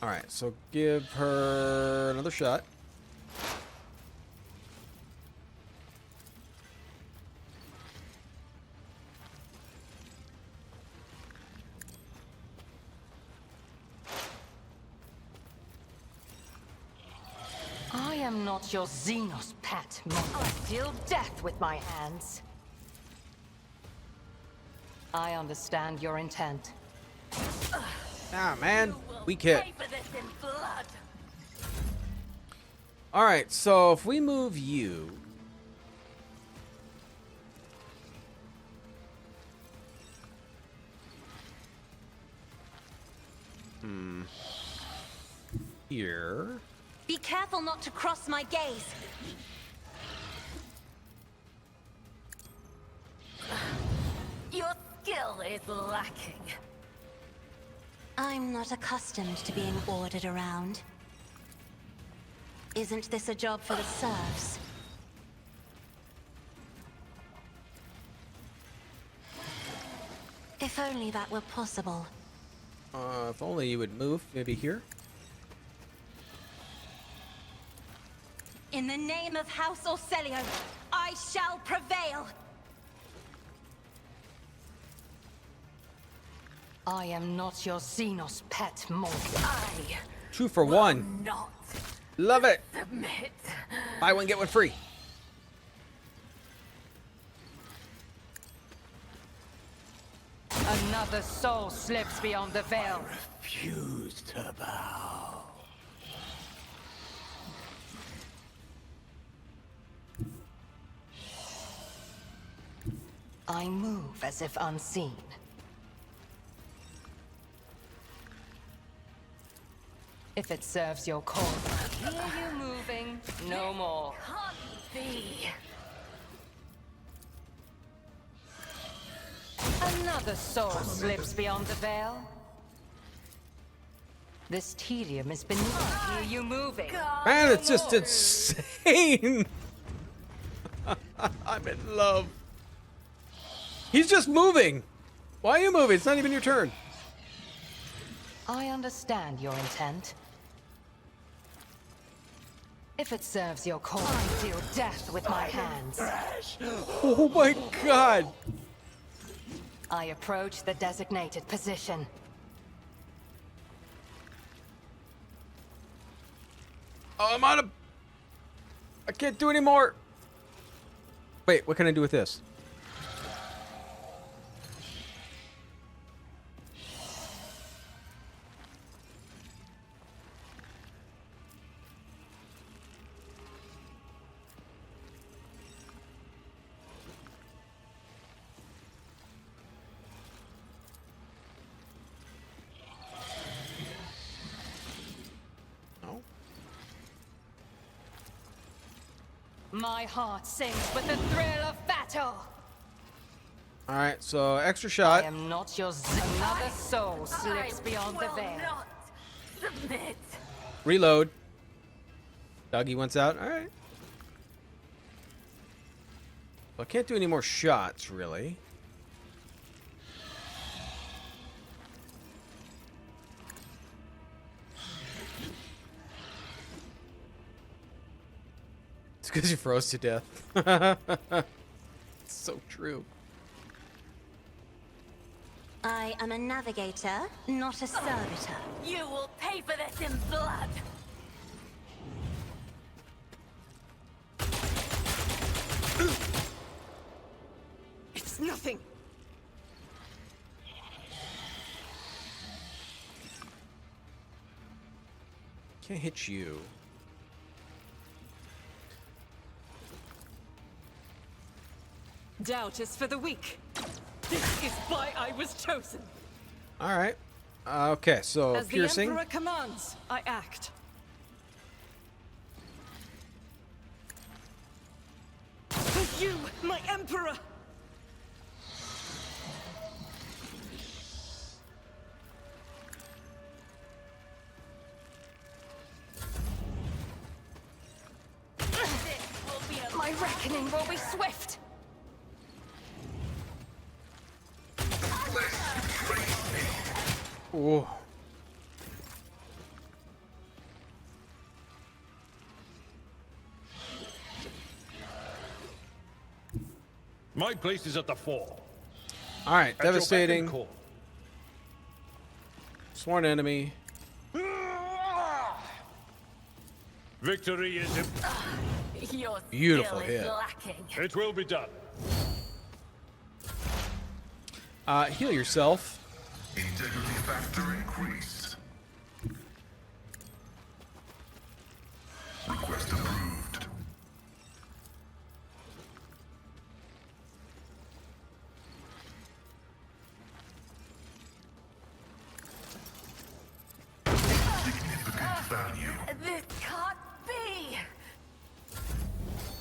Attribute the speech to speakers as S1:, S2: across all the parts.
S1: Alright, so give her another shot.
S2: I am not your xenos pet, I deal death with my hands. I understand your intent.
S1: Ah, man. Weak hit. Alright, so if we move you... Here...
S3: Be careful not to cross my gaze.
S4: Your skill is lacking.
S3: I'm not accustomed to being ordered around. Isn't this a job for the serfs? If only that were possible.
S1: If only you would move, maybe here.
S3: In the name of House Orcelio, I shall prevail!
S2: I am not your xenos pet, monk.
S4: I
S1: 2 for 1.
S4: not
S1: Love it.
S4: submit.
S1: Buy one, get one free.
S2: Another soul slips beyond the veil.
S5: Refuse to bow.
S2: I move as if unseen. If it serves your cause. Hear you moving, no more.
S4: Can't be.
S2: Another soul slips beyond the veil. This tedium is beneath. Hear you moving.
S1: Man, it's just insane. I'm in love. He's just moving. Why are you moving? It's not even your turn.
S2: I understand your intent. If it serves your cause, I deal death with my hands.
S1: Oh my god.
S2: I approach the designated position.
S1: Oh, I'm out of... I can't do any more. Wait, what can I do with this?
S2: My heart sings with the thrill of battle.
S1: All right, so extra
S2: I
S1: shot.
S2: am not your another soul slips beyond the
S4: will
S2: veil.
S4: not submit.
S1: Reload. Doggy wants out. All right. Well, I can't do any more shots, really. It's because you froze to death. It's so true.
S3: I am a navigator, not a servitor.
S4: You will pay for this in blood.
S2: It's nothing.
S1: Can't hit you.
S6: Doubt is for the weak. This is why I was chosen.
S1: All right. Okay, so
S6: As the
S1: piercing.
S6: Emperor commands, I act. For you, my Emperor!
S2: My reckoning will be swift.
S1: Oh.
S5: My place is at the fore.
S1: All right,
S5: At your beck and
S1: devastating.
S5: call.
S1: Sworn enemy.
S5: Victory is
S4: Your
S1: Beautiful
S4: skill is
S1: hit.
S4: lacking.
S5: It will be done.
S1: Heal yourself.
S7: Integrity factor increase. Request approved. Significant value.
S4: This can't be.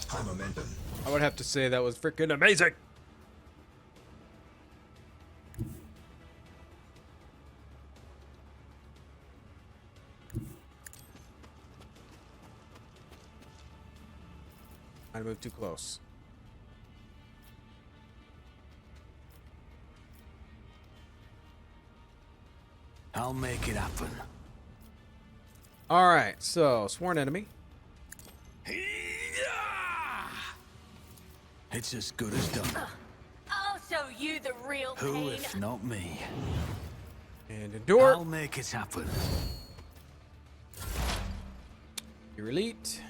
S7: High momentum.
S1: I would have to say that was freaking amazing. I moved too close.
S5: I'll make it happen.
S1: All right, so sworn enemy.
S5: It's as good as done.
S4: I'll show you the real
S5: Who
S4: pain.
S5: if not me?
S1: And endure.
S5: I'll make it happen.
S1: Your elite.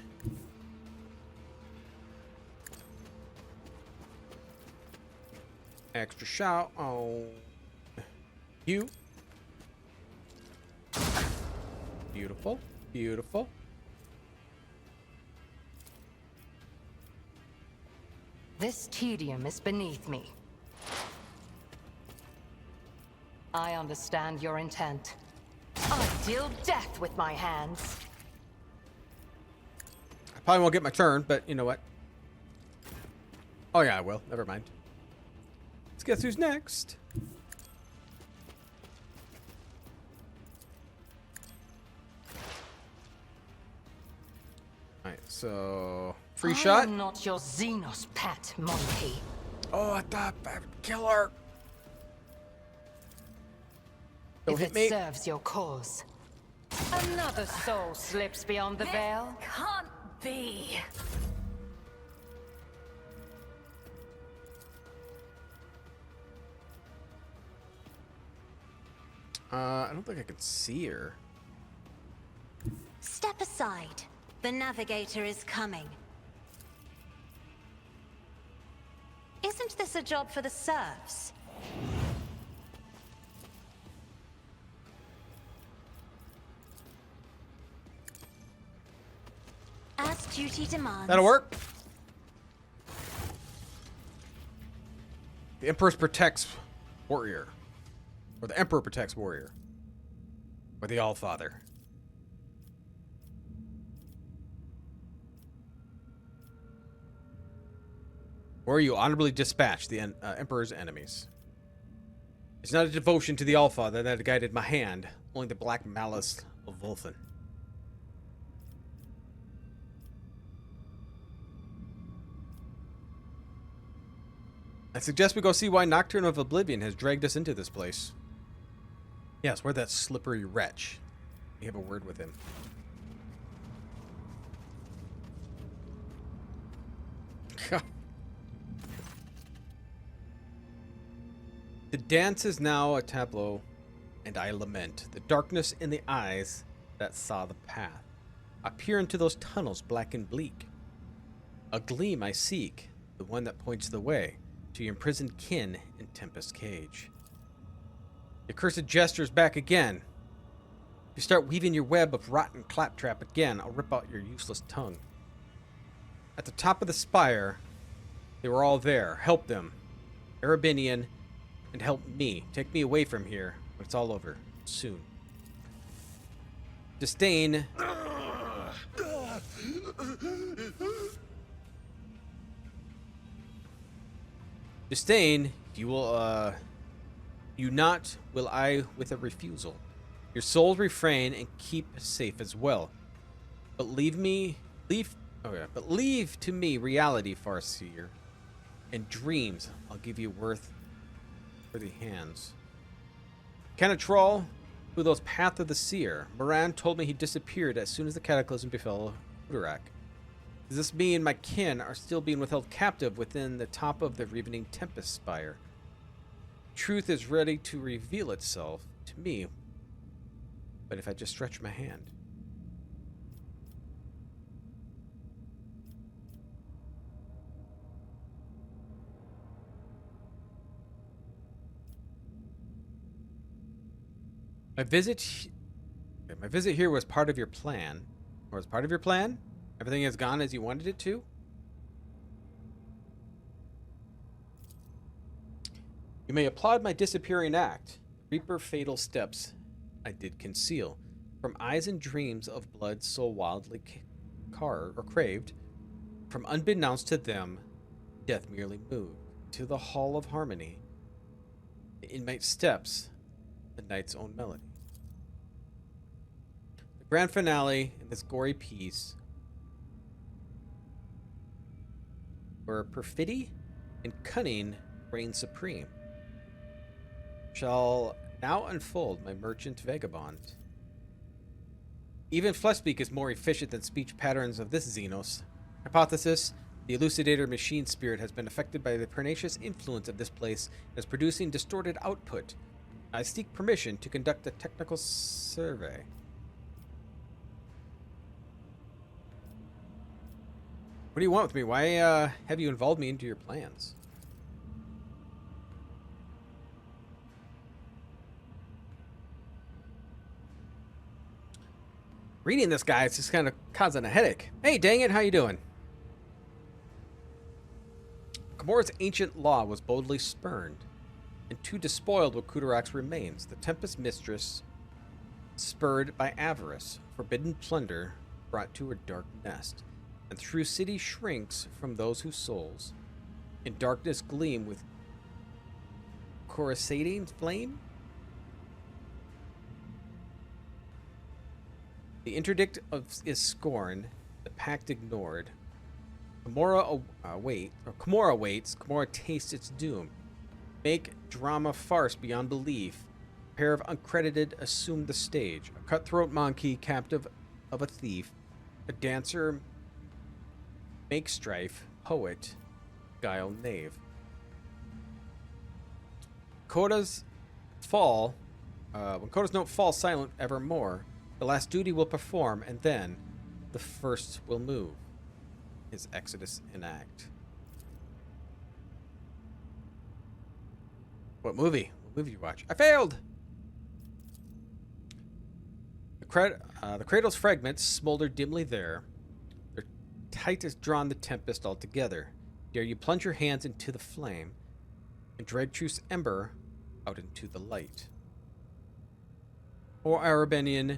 S1: Extra shout on you. Beautiful. Beautiful.
S2: This tedium is beneath me. I understand your intent. I deal death with my hands.
S1: I probably won't get my turn, but you know what? Oh yeah, I will. Never mind. Let's guess who's next. Alright, so free shot.
S2: I am not your xenos pet, monkey.
S1: Oh, I thought I would kill her. Don't
S2: If
S1: hit
S2: it
S1: me.
S2: serves your cause. Another soul slips beyond the
S4: This
S2: veil.
S4: can't be.
S1: I don't think I can see her.
S3: Step aside. The navigator is coming. Isn't this a job for the serfs? As duty demands.
S1: That'll work. The Emperor protects warrior. Or the Emperor protects warrior. Or the Allfather. Or you honorably dispatch the Emperor's enemies. It's not a devotion to the Allfather that guided my hand, only the black malice of Wolfen. I suggest we go see why Nocturne of Oblivion has dragged us into this place. Yes, we're that slippery wretch. We have a word with him. The dance is now a tableau, and I lament the darkness in the eyes that saw the path. I peer into those tunnels black and bleak. A gleam I seek, the one that points the way to your imprisoned kin in Tempest Cage. Your cursed gesture's back again. If you start weaving your web of rotten claptrap again, I'll rip out your useless tongue. At the top of the spire, they were all there. Help them. Arabinian, and help me. Take me away from here when it's all over. Soon. Disdain. Disdain, you will, you not will I with a refusal. Your souls refrain and keep safe as well. But leave to me reality, Farseer, and dreams I'll give you worth for the hands. Canatrol, who those Path of the Seer. Moran told me he disappeared as soon as the cataclysm befell Udarak. Does this mean my kin are still being withheld captive within the top of the Revening Tempest Spire? Truth is ready to reveal itself to me, but if I just stretch my hand. My visit here was part of your plan. Or was part of your plan? Everything has gone as you wanted it to? You may applaud my disappearing act. Reaper fatal steps I did conceal. From eyes and dreams of blood so wildly craved, from unbeknownst to them, death merely moved. To the Hall of Harmony, the inmate steps, the night's own melody. The grand finale in this gory piece, where perfidy and cunning reign supreme, shall now unfold my merchant vagabond. Even fleshspeak is more efficient than speech patterns of this xenos. Hypothesis: the elucidator machine spirit has been affected by the pernicious influence of this place and is producing distorted output. I seek permission to conduct a technical survey. What do you want with me? Why have you involved me into your plans? Reading this guy is just kind of causing a headache. Hey, dang it, how you doing? Gamora's ancient law was boldly spurned, and too despoiled were Kudarak's remains. The Tempest Mistress, spurred by avarice, forbidden plunder brought to her dark nest, and through city shrinks from those whose souls in darkness gleam with coruscating flame. The interdict is scorned, the pact ignored. Gamora waits. Gamora tastes its doom. Make drama farce beyond belief. A pair of uncredited assume the stage. A cutthroat monkey, captive of a thief. A dancer, make strife. Poet, guile knave. Coda's fall. When Coda's note falls silent evermore, the last duty will perform, and then the first will move. His exodus enact. What movie? What movie you watch? I failed! The cradle's fragments smolder dimly there. Their tight has drawn the tempest altogether. Dare you plunge your hands into the flame and drag truth's ember out into the light? O Arabenian,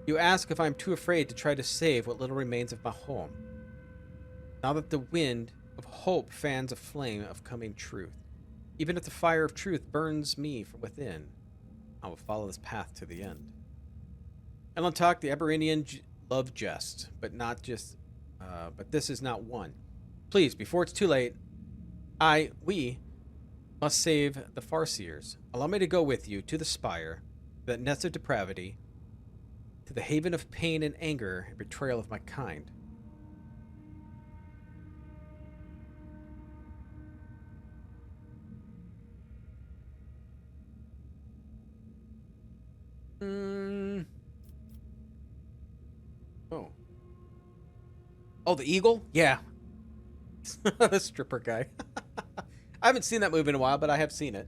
S1: you ask if I'm too afraid to try to save what little remains of my home. Now that the wind of hope fans a flame of coming truth, even if the fire of truth burns me from within, I will follow this path to the end. Elantok, the Eberinian love jest, but this is not one. Please, before it's too late, we must save the Farseers. Allow me to go with you to the spire, that nest of depravity, to the haven of pain and anger and betrayal of my kind. Oh, the eagle? Yeah. The stripper guy. I haven't seen that movie in a while, but I have seen it.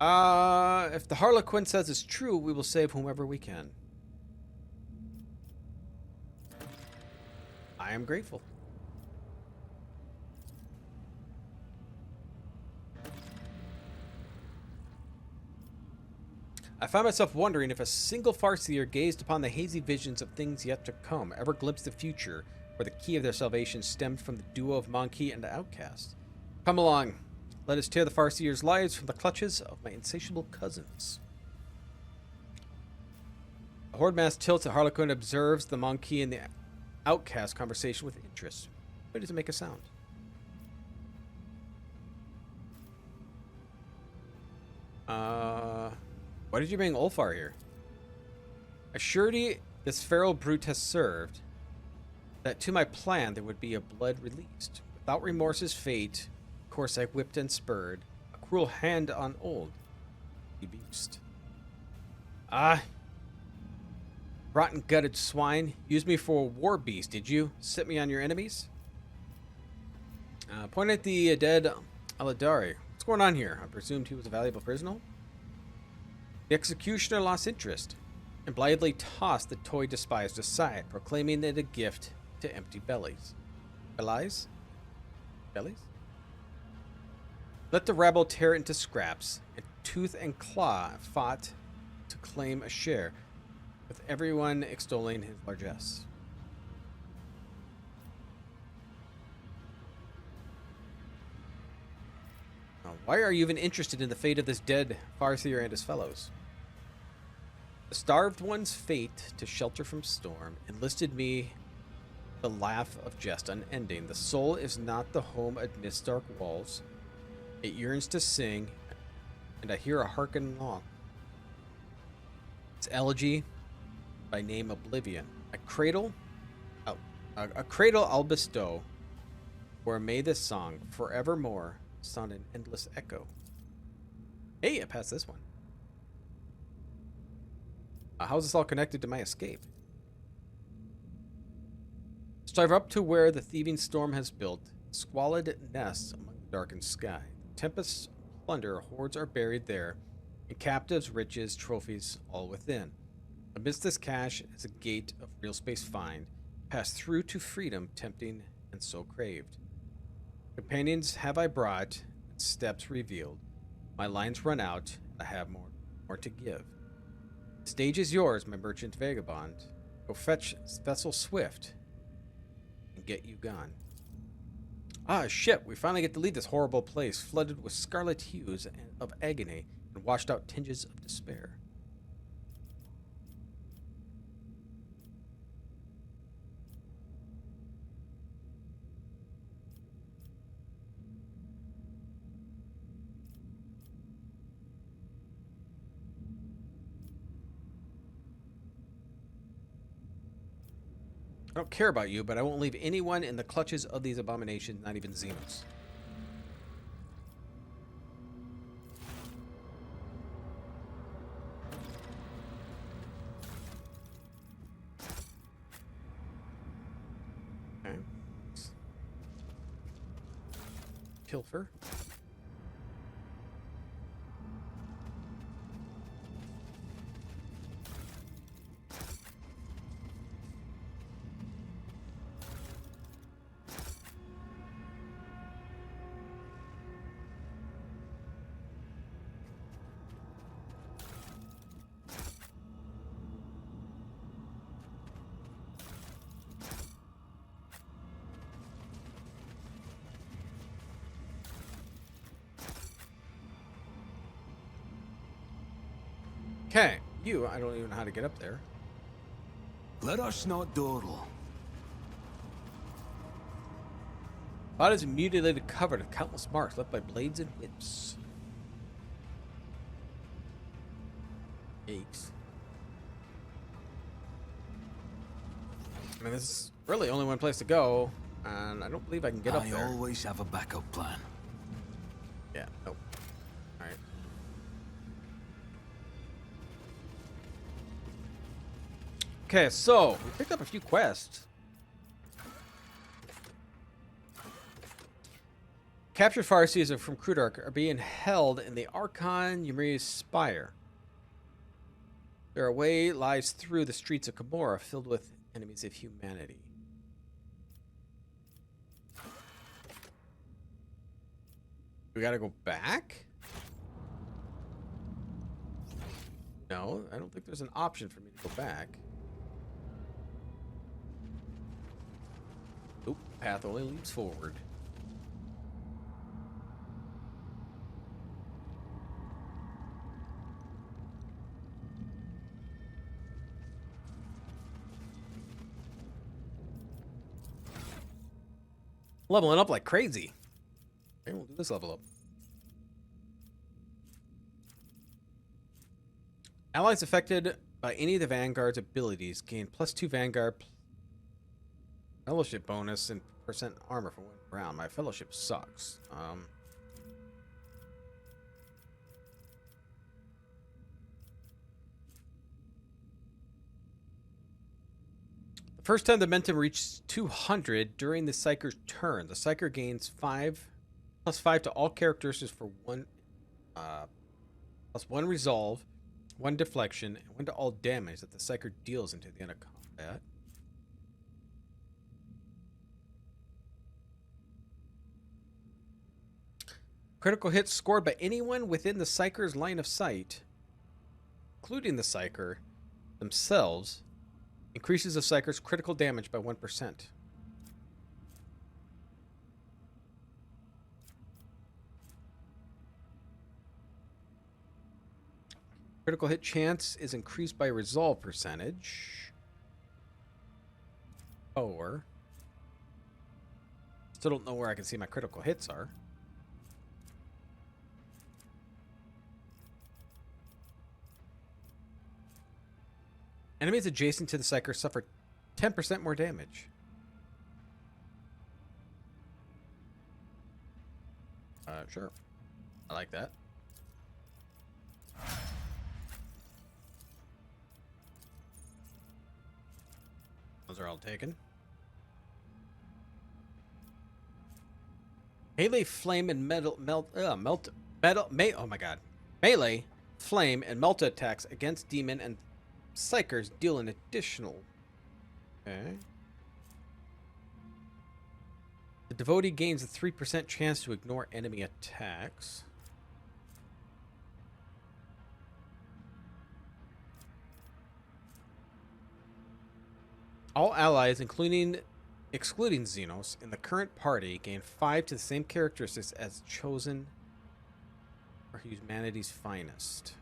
S1: If the Harlequin says it's true, we will save whomever we can. I am grateful. I find myself wondering if a single Farseer gazed upon the hazy visions of things yet to come, ever glimpsed the future, where the key of their salvation stemmed from the duo of Monkey and Outcast. Come along. Let us tear the Farseer's lives from the clutches of my insatiable cousins. The Horde Mass tilts at Harlequin, observes the Monkey and the Outcast conversation with interest. Why does it make a sound? Why did you bring Ulfar here? A surety This feral brute has served, that to my plan there would be a blood released. Without remorse's fate, of course I whipped and spurred, a cruel hand on old beast. Ah, rotten gutted swine, used me for a war beast, did you? Set me on your enemies? Point at the dead Aladari. What's going on here? I presumed he was a valuable prisoner. The executioner lost interest and blithely tossed the toy despised aside, proclaiming it a gift to empty bellies. Bellies? Bellies? Let the rabble tear it into scraps, and tooth and claw fought to claim a share, with everyone extolling his largesse. Now, why are you even interested in the fate of this dead Farseer and his fellows? The starved one's fate to shelter from storm enlisted me, the laugh of jest unending. The soul is not the home amidst dark walls. It yearns to sing, and I hear a hearken long. It's elegy by name Oblivion. A cradle I'll bestow, where may this song forevermore sound an endless echo. Hey, I passed this one. How's this all connected to my escape? Strive up to where the thieving storm has built squalid nests among the darkened sky. Tempest's plunder hoards are buried there, and captives, riches, trophies all within. Amidst this cache is a gate of real space find, passed through to freedom, tempting and so craved. Companions have I brought, and steps revealed. My lines run out, and I have more to give. The stage is yours, my merchant vagabond. Go fetch vessel swift, and get you gone. Ah, shit, we finally get to leave this horrible place, flooded with scarlet hues of agony and washed out tinges of despair. I don't care about you, but I won't leave anyone in the clutches of these abominations, not even xenos. Okay. Pilfer. Okay, I don't even know how to get up there.
S5: Let us not dawdle.
S1: Bodies mutilated, covered with countless marks left by blades and whips. Yikes. I mean, this is really only one place to go, and I don't believe I can get up there.
S5: I always have a backup plan.
S1: Yeah, nope. Alright. Okay, so we picked up a few quests. Captured Farseers from Crudark are being held in the Archon Ymri's Spire. Their way lies through the streets of Camorra, filled with enemies of humanity. We gotta go back? No, I don't think there's an option for me to go back. Oop, path only leads forward. Leveling up like crazy. Maybe we'll do this level up. Allies affected by any of the Vanguard's abilities, gain +2 Vanguard fellowship bonus and percent armor for 1 round. My fellowship sucks. The first time the momentum reaches 200 during the Psyker's turn, the Psyker gains +5 to all characteristics for 1, +1 resolve, 1 deflection, and 1 to all damage that the Psyker deals into the end of combat. Critical hits scored by anyone within the Psyker's line of sight, including the Psyker themselves, increases the Psyker's critical damage by 1%. Critical hit chance is increased by resolve percentage. Or still don't know where I can see my critical hits are. Enemies adjacent to the Psyker suffer 10% more damage. Sure. I like that. Those are all taken. Melee, flame, and oh my god. Melee, flame, and melt attacks against demon and Psykers deal an additional. Okay. The devotee gains a 3% chance to ignore enemy attacks. All allies, excluding xenos, in the current party gain 5 to the same characteristics as chosen for humanity's finest.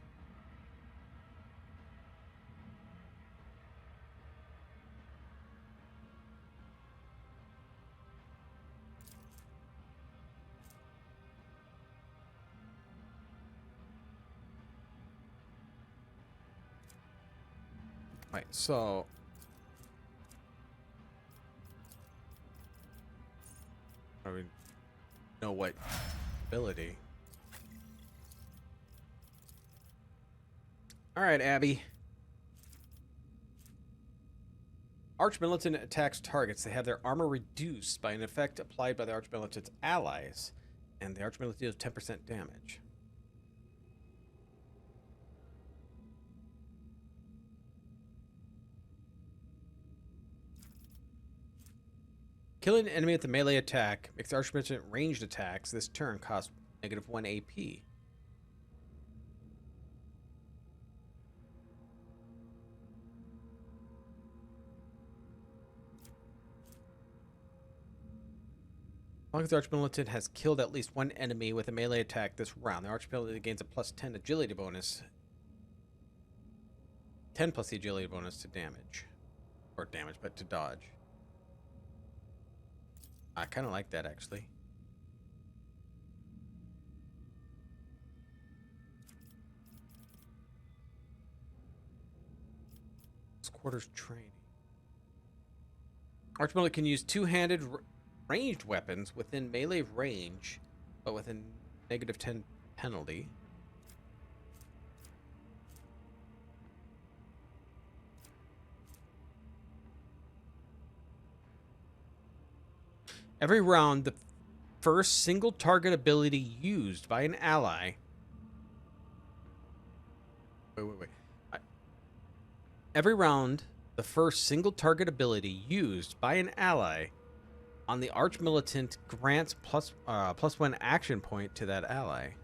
S1: Right, so I mean, know what ability. All right, Abby. Archmilitant attacks targets. They have their armor reduced by an effect applied by the Archmilitant's allies, and the Archmilitant deals 10% damage. Killing an enemy at the melee attack makes the Archmilitant ranged attacks this turn cost -1 AP. As long as the Archmilitant has killed at least one enemy with a melee attack this round, the Archmilitant gains a +10 agility bonus. 10 plus the agility bonus to damage. Or damage, but to dodge. I kind of like that, actually. Quarters training. Archmilitant can use two-handed ranged weapons within melee range, but with a -10 penalty. Every round, the first single target ability used by an ally. Wait. Every round, the first single target ability used by an ally on the Archmilitant grants +1 action point to that ally.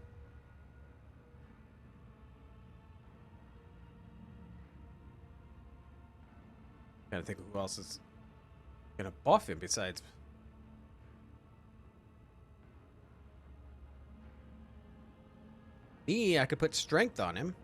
S1: Gotta think of who else is gonna buff him besides. Me, I could put strength on him.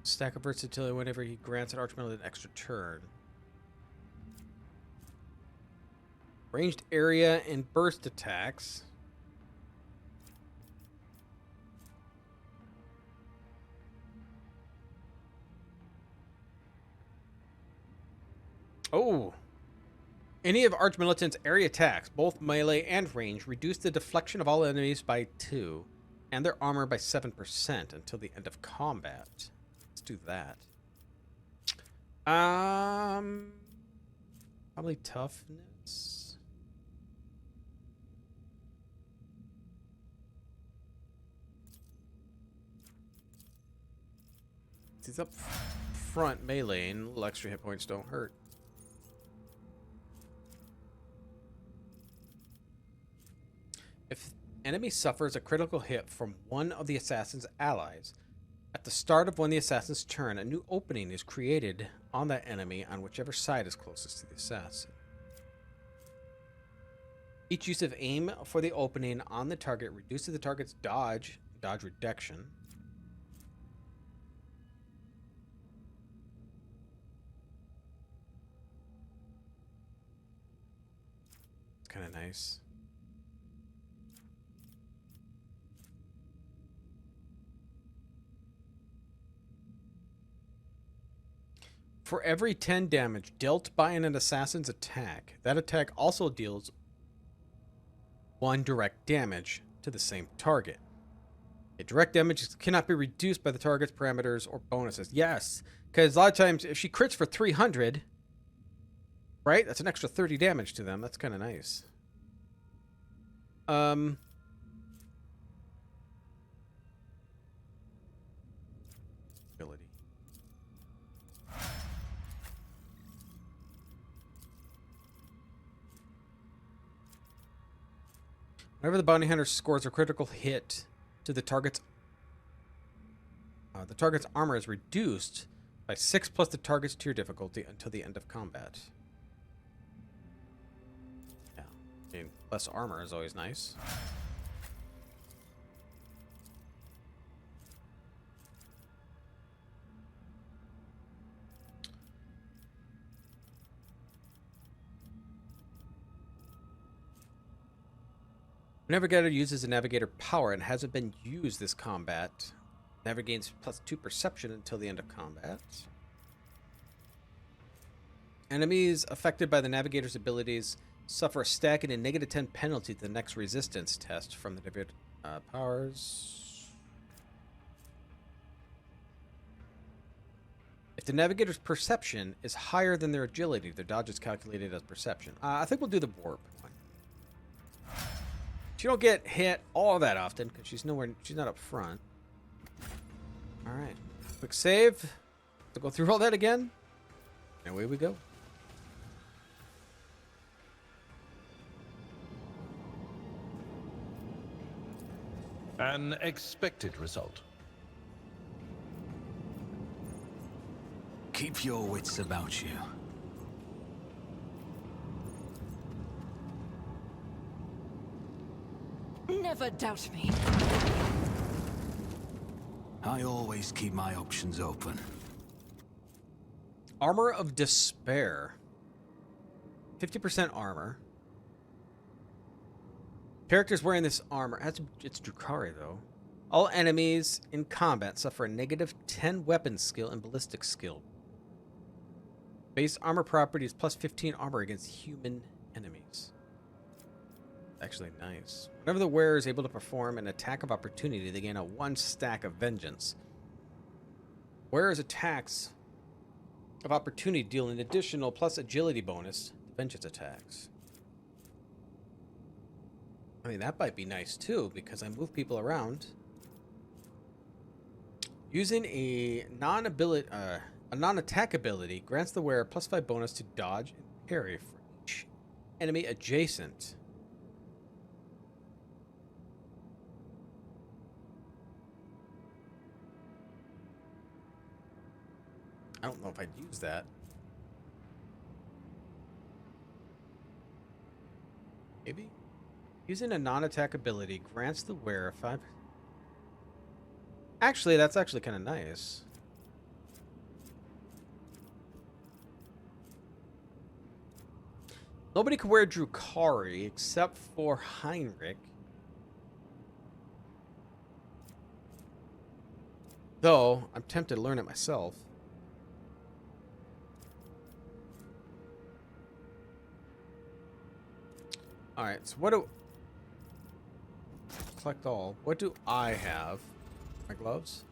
S1: Stack of versatility whenever he grants an archmillet an extra turn. Ranged area and burst attacks. Oh! Any of Archmilitant's area attacks, both melee and range, reduce the deflection of all enemies by 2 and their armor by 7% until the end of combat. Let's do that. Probably toughness. He's up front melee and little extra hit points don't hurt. If enemy suffers a critical hit from one of the assassin's allies, at the start of one of the assassin's turn, a new opening is created on that enemy on whichever side is closest to the assassin. Each use of aim for the opening on the target reduces the target's dodge reduction. It's kind of nice. For every 10 damage dealt by an assassin's attack, that attack also deals 1 direct damage to the same target. A direct damage cannot be reduced by the target's parameters or bonuses. Yes, because a lot of times if she crits for 300, right, that's an extra 30 damage to them. That's kind of nice. Ability. Whenever the bounty hunter scores a critical hit to the target's armor is reduced by 6 plus the target's tier difficulty until the end of combat. Yeah, I mean, less armor is always nice. Navigator uses a navigator power and hasn't been used this combat. Navigator gains +2 perception until the end of combat. Enemies affected by the navigator's abilities suffer a stack and a -10 penalty to the next resistance test from the navigator powers. If the navigator's perception is higher than their agility, their dodge is calculated as perception. I think we'll do the warp one. She don't get hit all that often because she's not up front. All right, quick save to go through all that again. And away we go.
S8: An expected result.
S5: Keep your wits about you.
S2: Never doubt me.
S5: I always keep my options open.
S1: Armor of Despair. 50% armor. Characters wearing this armor, it's Drukhari though. All enemies in combat suffer a -10 weapon skill and ballistic skill. Base armor property is +15 armor against human enemies. Actually nice. Whenever the wearer is able to perform an attack of opportunity, they gain a 1 stack of vengeance. Wearer's attacks of opportunity deal an additional plus agility bonus to vengeance attacks. I mean, that might be nice too, because I move people around. Using a non-attack ability grants the wearer +5 bonus to dodge and parry for each enemy adjacent. I don't know if I'd use that. Maybe? Using a non-attack ability grants the wearer 5... Actually, that's actually kind of nice. Nobody could wear Drukari except for Heinrich. Though, I'm tempted to learn it myself. Alright, so what do... Collect all. What do I have? My gloves?